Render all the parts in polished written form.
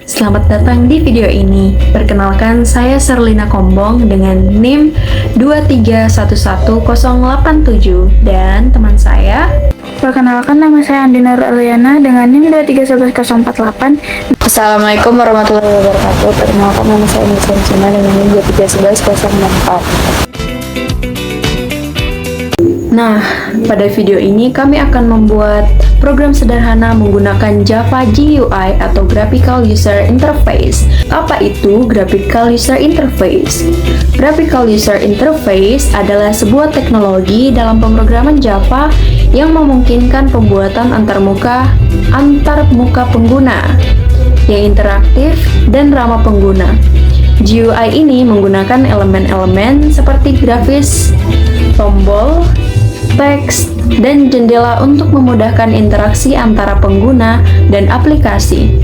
Selamat datang di video ini. Perkenalkan, saya Serlina Kombong dengan NIM 2311087 dan teman saya. Perkenalkan, nama saya Andi Nur Eliana dengan NIM 2311048. Assalamualaikum warahmatullahi wabarakatuh. Perkenalkan, nama saya Nisa Cina dengan NIM 2311064. Nah, pada video ini kami akan membuat program sederhana menggunakan Java GUI atau Graphical User Interface. Apa itu Graphical User Interface? Graphical User Interface adalah sebuah teknologi dalam pemrograman Java yang memungkinkan pembuatan antarmuka pengguna yang interaktif dan ramah pengguna. GUI ini menggunakan elemen-elemen seperti grafis, tombol, teks, dan jendela untuk memudahkan interaksi antara pengguna dan aplikasi.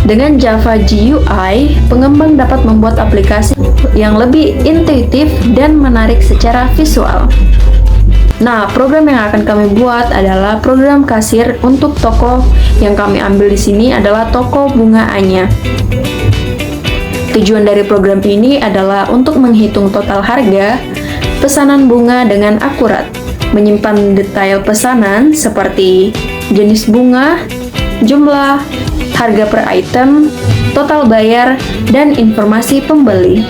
Dengan Java GUI, pengembang dapat membuat aplikasi yang lebih intuitif dan menarik secara visual. Nah, program yang akan kami buat adalah program kasir untuk toko. Yang kami ambil di sini adalah toko bunga Anya. Tujuan dari program ini adalah untuk menghitung total harga pesanan bunga dengan akurat, menyimpan detail pesanan seperti jenis bunga, jumlah, harga per item, total bayar, dan informasi pembeli.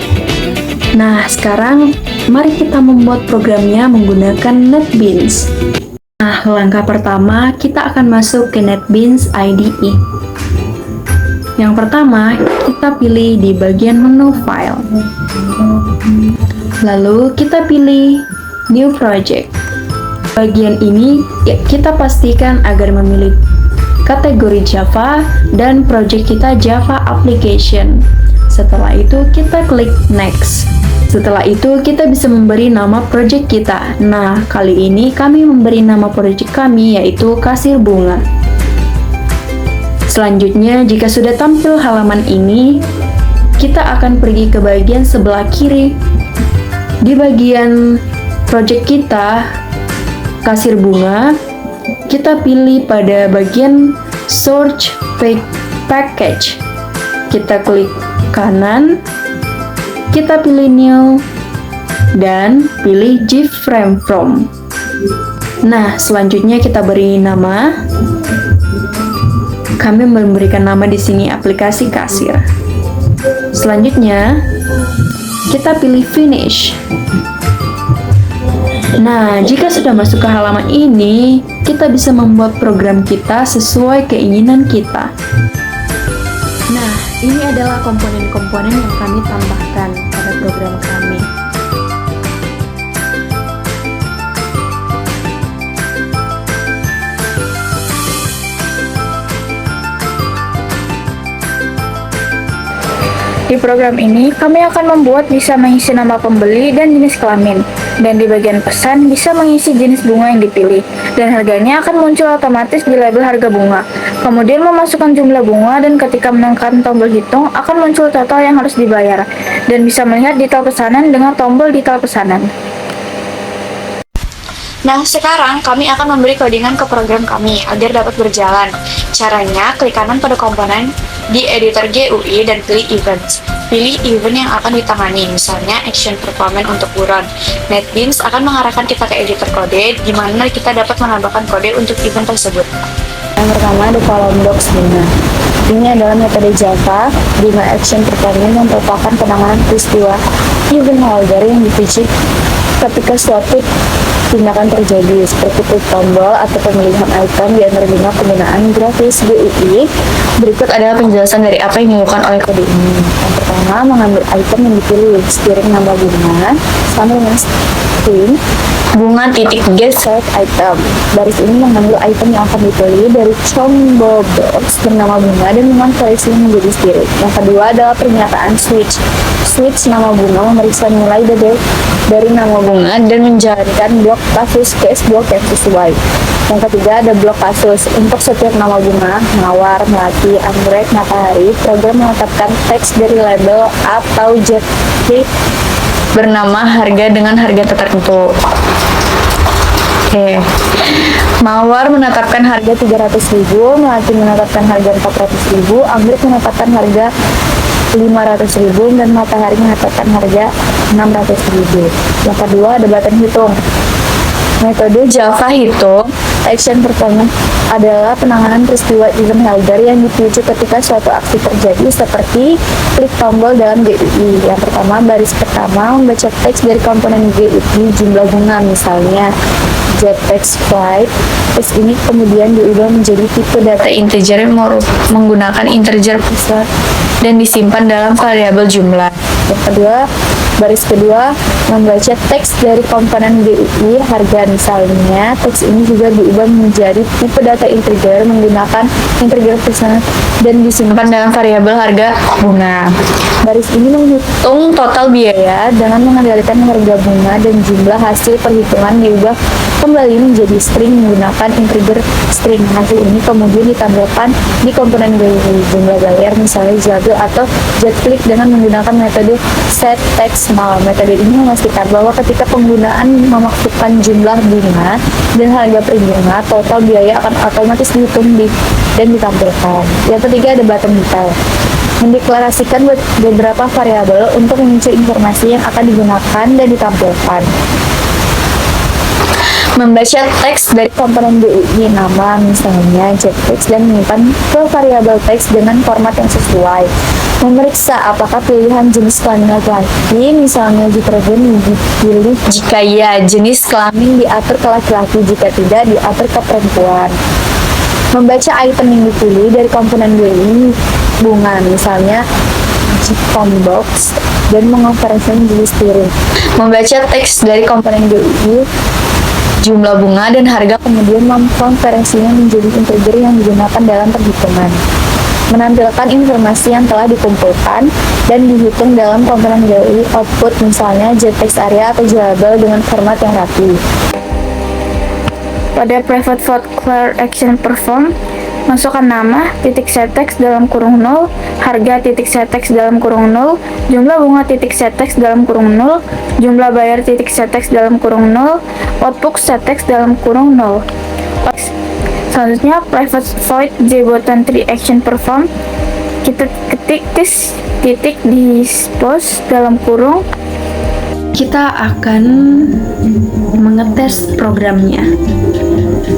Nah, sekarang mari kita membuat programnya menggunakan NetBeans. Nah, langkah pertama kita akan masuk ke NetBeans IDE. Yang pertama, kita pilih di bagian menu File. Lalu kita pilih New Project. Bagian ini kita pastikan agar memilih kategori Java dan project kita Java Application. Setelah itu kita klik Next. Setelah itu kita bisa memberi nama project kita. Nah, kali ini kami memberi nama project kami yaitu Kasir Bunga. Selanjutnya, jika sudah tampil halaman ini, kita akan pergi ke bagian sebelah kiri. Di bagian project kita Kasir Bunga, kita pilih pada bagian Search Package. Kita klik kanan, kita pilih New, dan pilih GIF Frame From. Nah, selanjutnya kita beri nama. Kami memberikan nama di sini aplikasi kasir. Selanjutnya, kita pilih Finish. Nah, jika sudah masuk ke halaman ini, kita bisa membuat program kita sesuai keinginan kita. Nah, ini adalah komponen-komponen yang kami tambahkan pada program kami. Di program ini, kami akan membuat bisa mengisi nama pembeli dan jenis kelamin. Dan di bagian pesan, bisa mengisi jenis bunga yang dipilih. Dan harganya akan muncul otomatis di label harga bunga. Kemudian memasukkan jumlah bunga dan ketika menekan tombol hitung, akan muncul total yang harus dibayar. Dan bisa melihat detail pesanan dengan tombol detail pesanan. Nah, sekarang kami akan memberi codingan ke program kami agar dapat berjalan. Caranya, klik kanan pada komponen di editor GUI dan pilih Events. Pilih event yang akan ditangani, misalnya Action Performance untuk buron. NetBeans akan mengarahkan kita ke editor kode, di mana kita dapat menambahkan kode untuk event tersebut. Yang pertama ada kolom docs bunga. Ini adalah metode Java di mana Action Performance yang merupakan penanganan peristiwa event holder yang dipicu ketika suatu tindakan terjadi seperti klik tombol atau pemilihan item di antaranya penggunaan grafis GUI. Berikut adalah penjelasan dari apa yang dilakukan oleh kode ini. Yang pertama, mengambil item yang dipilih, string nama bunga sama dengan string bunga titik get set item. Baris ini mengambil item yang akan dipilih dari tombol box bernama bunga dan mengonversinya menjadi string. Yang kedua adalah pernyataan switch. Switch nama bunga memeriksa nilai dari nama bunga dan menjalankan blok kasus case blok yang sesuai. Yang ketiga ada blok kasus. Untuk setiap nama bunga, mawar, melati, anggrek, matahari, program menetapkan teks dari label atau JavaScript bernama harga dengan harga tertentu. Oke. Mawar menetapkan harga 300.000, Melati menetapkan harga 400.000, Anggrek menetapkan harga 500.000, dan Matahari menetapkan harga 600.000. Yang kedua ada batan hitung. Metode Java hitung action performance adalah penanganan peristiwa event header yang dipicu ketika suatu aksi terjadi seperti klik tombol dalam GUI. Yang pertama, baris pertama membaca teks dari komponen GUI jumlah bunga, misalnya JPEG flight. Teks ini kemudian diubah menjadi tipe data integer menggunakan integer besar dan disimpan dalam variabel jumlah. Yang kedua, baris kedua membaca teks dari komponen GUI harga, misalnya teks ini juga diubah menjadi tipe data integer menggunakan integer besar dan disimpan dalam variabel harga bunga. Baris ini menghitung total biaya dengan mengendalikan harga bunga dan jumlah hasil perhitungan diubah kembali menjadi string menggunakan integer string. Hasil ini kemudian ditampilkan di komponen GUI jumlah bayar, misalnya jabel atau JetClick dengan menggunakan metode setTextNull. Metode ini memastikan bahwa ketika penggunaan memasukkan jumlah bunga dan harga per bunga, total biaya akan otomatis dihitung dan ditampilkan. Yang ketiga ada button detail. Mendeklarasikan beberapa variabel untuk mengisi informasi yang akan digunakan dan ditampilkan. Membaca teks dari komponen GUI nama, misalnya JText, dan menyimpan ke variabel teks dengan format yang sesuai. Memeriksa apakah pilihan jenis kelamin laki-laki, misalnya deterjen, dipilih jika ya, jenis kelamin diatur ke laki-laki, jika tidak diatur ke perempuan. Membaca item yang dipilih dari komponen GUI bunga, misalnya box, dan mengonversikan jenis piring. Membaca teks dari komponen GUI jumlah bunga dan harga, kemudian mengkonversinya menjadi integer yang digunakan dalam perhitungan. Menampilkan informasi yang telah dikumpulkan dan dihitung dalam komponen GUI output, misalnya JText area atau jabel dengan format yang rapi. Pada private void clear action perform, masukkan nama, titik setText dalam kurung 0, harga titik setText dalam kurung 0, jumlah bunga titik setText dalam kurung 0, jumlah bayar titik setText dalam kurung 0, output setText dalam kurung 0. Selanjutnya, private void jbutton 3 action perform, kita ketik titik dispose dalam kurung. Kita akan mengetes programnya.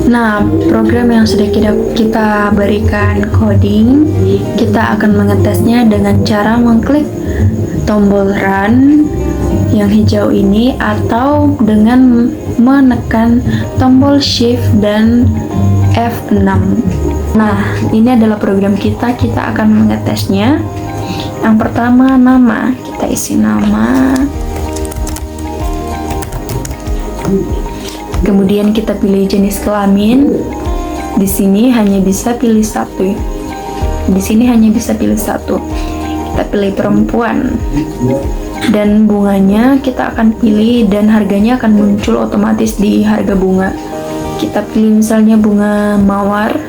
Nah, program yang sudah kita berikan coding, kita akan mengetesnya dengan cara mengklik tombol run yang hijau ini atau dengan menekan tombol shift dan F6. Nah, ini adalah program kita akan mengetesnya. Yang pertama, nama. Kita isi nama. Kemudian kita pilih jenis kelamin. Di sini hanya bisa pilih satu. Kita pilih perempuan. Dan bunganya kita akan pilih dan harganya akan muncul otomatis di harga bunga. Kita pilih misalnya bunga mawar.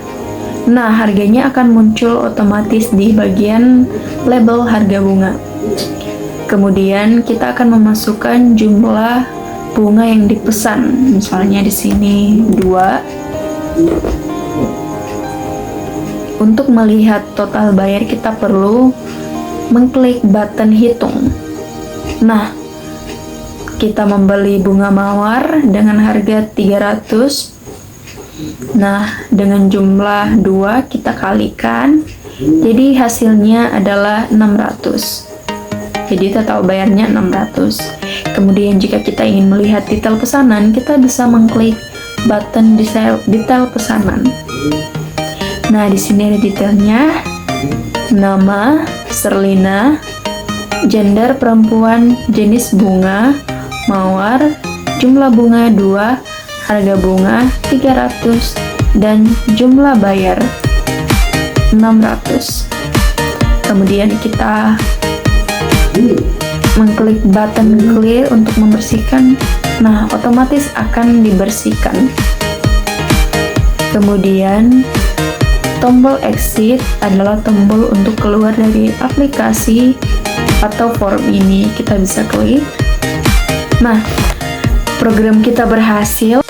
Nah, harganya akan muncul otomatis di bagian label harga bunga. Kemudian kita akan memasukkan jumlah bunga yang dipesan, misalnya di sini 2. Untuk melihat total bayar kita perlu mengklik button hitung. Nah, kita membeli bunga mawar dengan harga 300. Nah, dengan jumlah 2 kita kalikan, jadi hasilnya adalah 600. Jadi total bayarnya 600. Kemudian jika kita ingin melihat detail pesanan, kita bisa mengklik button detail pesanan. Nah, di sini ada detailnya. Nama Serlina, gender perempuan, jenis bunga mawar, jumlah bunga 2, harga bunga 300, dan jumlah bayar 600. Kemudian kita mengklik button clear untuk membersihkan. Nah, otomatis akan dibersihkan. Kemudian tombol exit adalah tombol untuk keluar dari aplikasi atau form ini. Kita bisa klik. Nah, program kita berhasil.